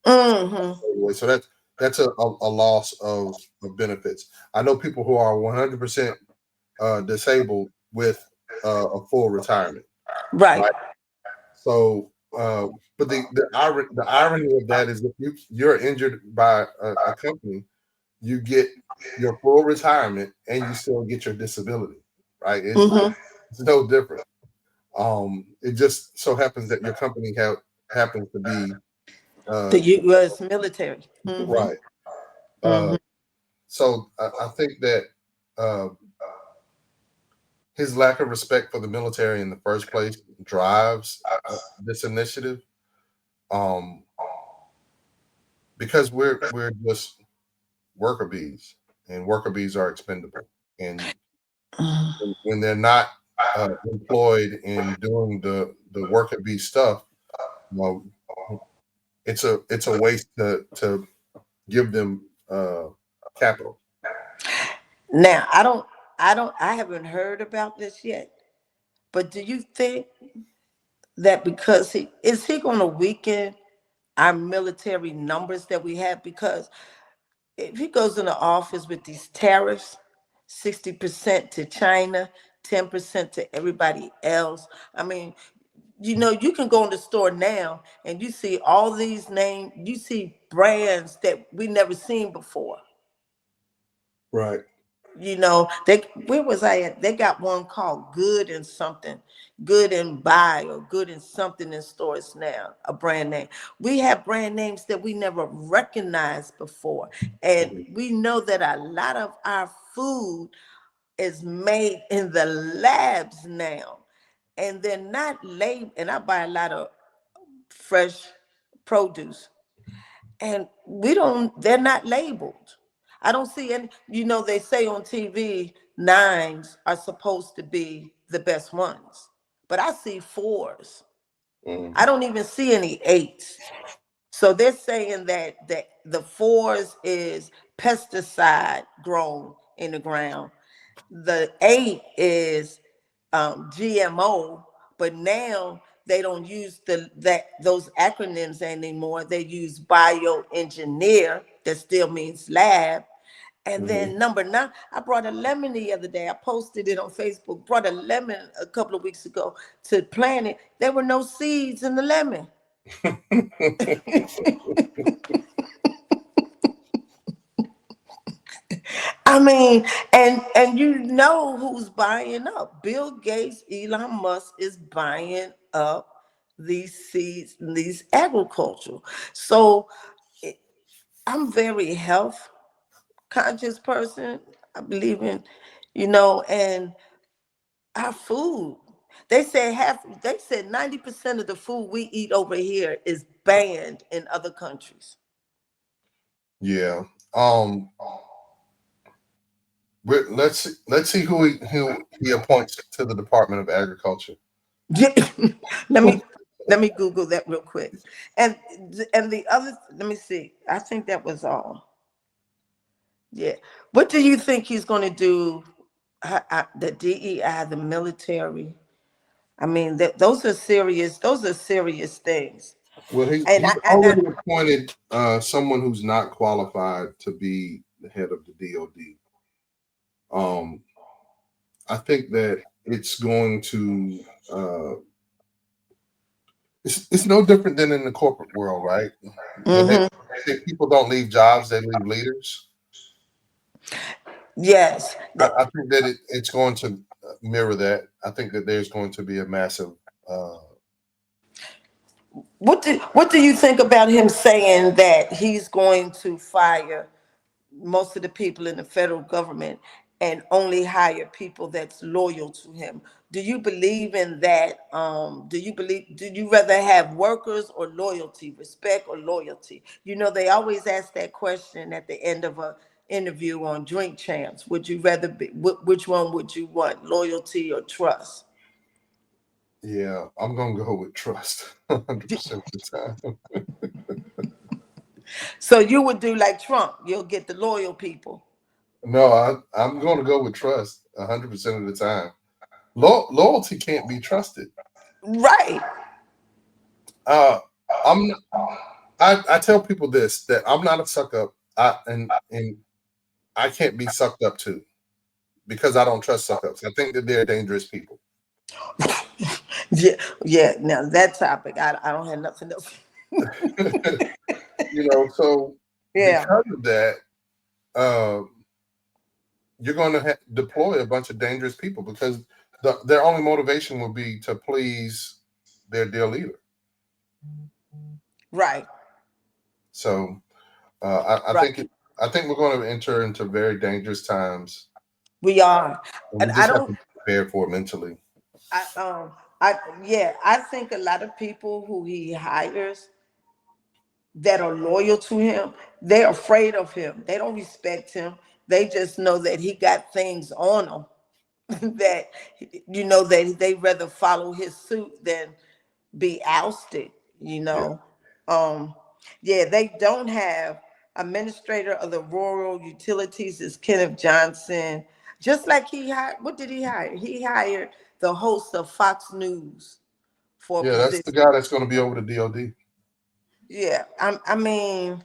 Mm-hmm. So that's a loss of benefits. I know people who are 100% disabled with a full retirement, Right. right? So, but the irony of that is if you're injured by a company, you get your full retirement and you still get your disability, right? Mm-hmm. It's no different. It just so happens that your company happens to be The uh, U.S. military. Mm-hmm. right. Mm-hmm. Uh, so I think that uh, his lack of respect for the military in the first place drives this initiative. Um, because we're just worker bees, and worker bees are expendable. And when they're not employed in doing the worker bee stuff, well, it's a waste to give them capital. Now, I haven't heard about this yet. But do you think that because he going to weaken our military numbers that we have? Because if he goes in the office with these tariffs, 60% to China, 10% to everybody else. I mean, you can go in the store now and you see all these names, you see brands that we never seen before. Right. They where was I at? They got one called Good and something, Good and Buy or Good and something in stores now, a brand name. We have brand names that we never recognized before. And Mhm. we know that a lot of our food is made in the labs now. And they're not labeled, and I buy a lot of fresh produce and they're not labeled. I don't see any. They say on TV nines are supposed to be the best ones, but I see fours. Mhm. I don't even see any eights. So they're saying that the fours is pesticide grown in the ground. The eight is GMO, but now they don't use those acronyms anymore. They use bioengineer, that still means lab. And Mhm. then number nine, I brought a lemon the other day. I posted it on Facebook. Brought a lemon a couple of weeks ago to plant it. There were no seeds in the lemon. I mean, and who's buying up? Bill Gates, Elon Musk is buying up these seeds, these agriculture. So it- I'm very health conscious person. I believe in, and our food. They said 90% of the food we eat over here is banned in other countries. Yeah. Um, let's see who he appoints to the Department of Agriculture. let me let me Google that real quick. And the other, let me see. I think that was all. Yeah. What do you think he's going to do? The DEI, the military. I mean, those are serious. Those are serious things. Well, And he's already appointed someone who's not qualified to be the head of the DOD. Um, I think that it's going to it's no different than in the corporate world, right? When they hmm say people don't leave jobs, they leave leaders. yes, I think that it's going to mirror that. I think that there's going to be a massive What do you think about him saying that he's going to fire most of the people in the federal government and only hire people that's loyal to him? Do you believe in that? Do you rather have workers or loyalty, respect or loyalty? You know, they always ask that question at the end of a interview on Drink Champs. Would you rather be, which one would you want, loyalty or trust? Yeah, I'm gonna go with trust 100% of the time. So you would do like Trump, you'll get the loyal people. No, I'm going to go with trust 100% of the time. Loyalty can't be trusted. Right. Uh, I'm I tell people this, that I'm not a suck up. And I can't be sucked up to, because I don't trust suck ups. I think that they're dangerous people. Yeah, yeah. Now that topic, I don't have nothing else. So Yeah. because of that, uh, you're going to deploy a bunch of dangerous people, because their only motivation will be to please their dear leader. Right. So I Right. think I think we're going to enter into very dangerous times, We are, and and we I just have don't. to be prepared for it mentally. I I yeah. I think a lot of people who he hires that are loyal to him, they're afraid of him. They don't respect him. They just know that he got things on him that they rather follow his suit than be ousted, you Yeah, know. Um, yeah, they don't have administrator of the rural utilities is Kenneth Johnson. Just like he hired, what did he hire? He hired the host of Fox News for a yeah, that's the position. guy that's going to be over the DOD. Yeah, I mean,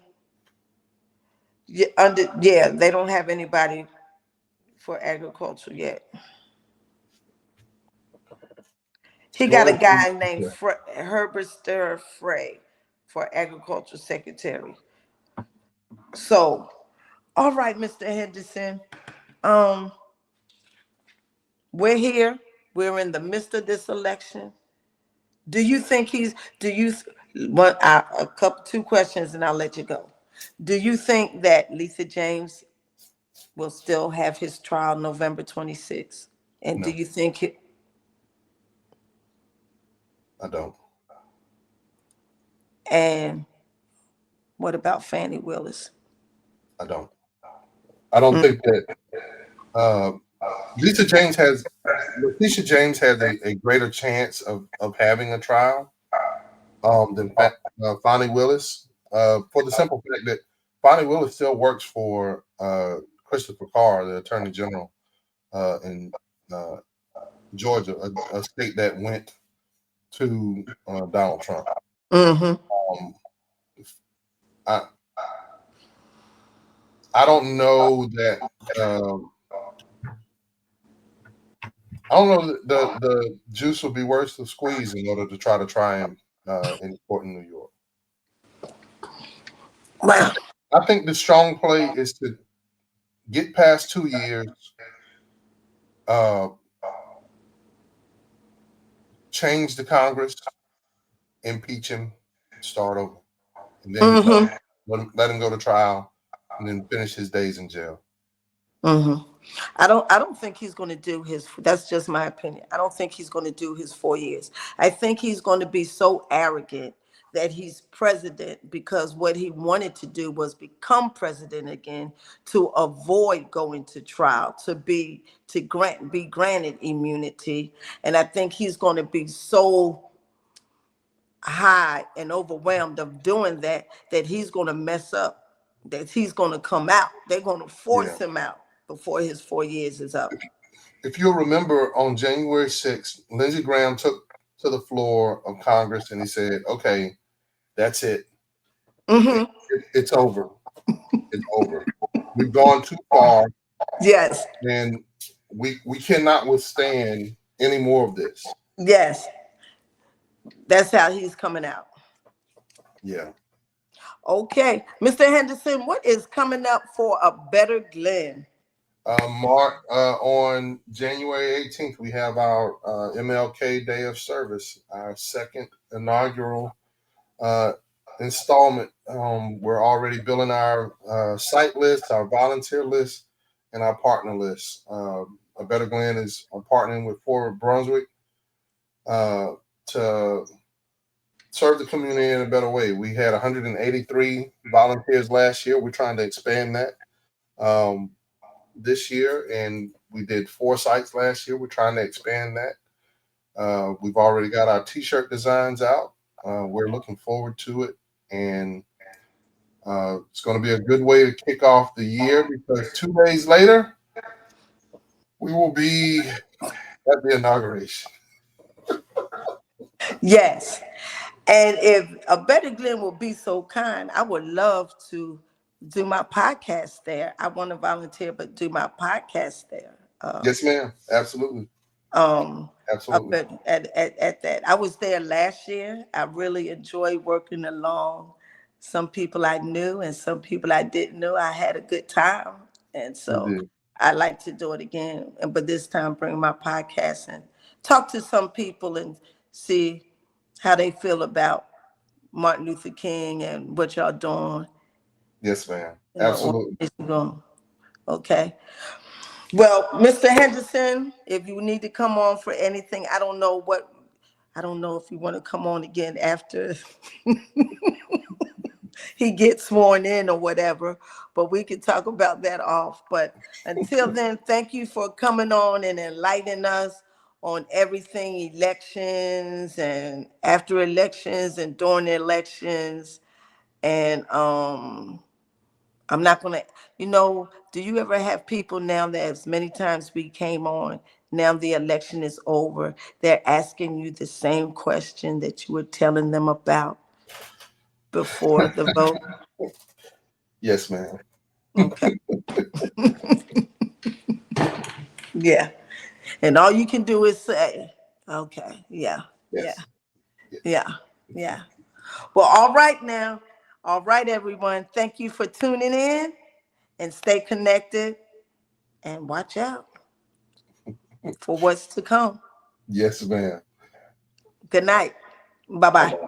yeah, they don't have anybody for agriculture yet. He got a Loyalty. guy named Yeah. Herbert Stir Frey for agriculture secretary. So, all right, Mr. Henderson. Um, we're here. We're in the midst of this election. Do you think he's? Do you? One, a couple, two questions, and I'll let you go. Do you think that Lisa James will still have his trial November 26th? And do No, you think it? I don't. And what about Fannie Willis? I don't. I don't think that uh, Lisa James has Letitia James has a greater chance of having a trial than Fonnie Willis, for the simple fact that Fonnie Willis still works for Christopher Carr, the Attorney General in uh, Georgia, a state that went to Donald Trump. Mm-hmm. Um, I I don't know that. Um, I don't know that the juice would be worth the squeeze in order to try him in court in New York. I Wow. think, I think the strong play is to get past 2 years, uh, change the Congress, impeach him, start over, and then Mm-hmm. let him go to trial, and then finish his days in jail. Mm-hmm. I don't think he's going to do his, that's just my opinion. I don't think he's going to do his 4 years. I think he's going to be so arrogant that he's president because what he wanted to do was become president again to avoid going to trial, be granted immunity. And I think he's going to be so high and overwhelmed of doing that that he's going to mess up, that he's going to come out. They're going to Yeah. force him out before his 4 years is up. If you'll remember, on January 6th, Lindsey Graham took to the floor of Congress and he said, "Okay, that's it. Mm-hmm. It's over. It's over. We've gone too far, Yes. and we cannot withstand any more of this." Yes. That's how he's coming out. Yeah. Okay. Mr. Henderson, what is coming up for a better Glenn? Mark, on January 18th, we have our MLK Day of Service, our second inaugural uh, installment. We're already building our site list, our volunteer list, and our partner list. A Better Glynn is partnering with Forward Brunswick uh, to serve the community in a better way. We had 183 volunteers last year. We're trying to expand that this year, and we did 4 sites last year. We're trying to expand that. We've already got our T-shirt designs out. We're looking forward to it, and it's going to be a good way to kick off the year because 2 days later we will be at the inauguration. Yes. And if a Better Glenn will be so kind, I would love to do my podcast there. I want to volunteer, but do my podcast there. Yes, ma'am. Absolutely. Um, up Absolutely. at that. I was there last year. I really enjoyed working along some people I knew and some people I didn't know. I had a good time. And You so did. I like to do it again. But this time bring my podcast and talk to some people and see how they feel about Martin Luther King and what y'all doing, Yes, ma'am. and the Absolutely. organization going. Okay. Well, Mr. Henderson, if you need to come on for anything, I don't know if you want to come on again after he gets sworn in or whatever, but we can talk about that off. But until then, thank you for coming on and enlightening us on everything elections and after elections and during the elections. And I'm not gonna, do you ever have people now that as many times we came on, now the election is over, they're asking you the same question that you were telling them about before the vote? Yes, ma'am. Okay. Yeah. And all you can do is say, okay, yeah, yeah, Yes. Yes. yeah, yeah. Well, all right now. All right, everyone. Thank you for tuning in and stay connected and watch out for what's to come. Yes, ma'am. Good night. Bye bye.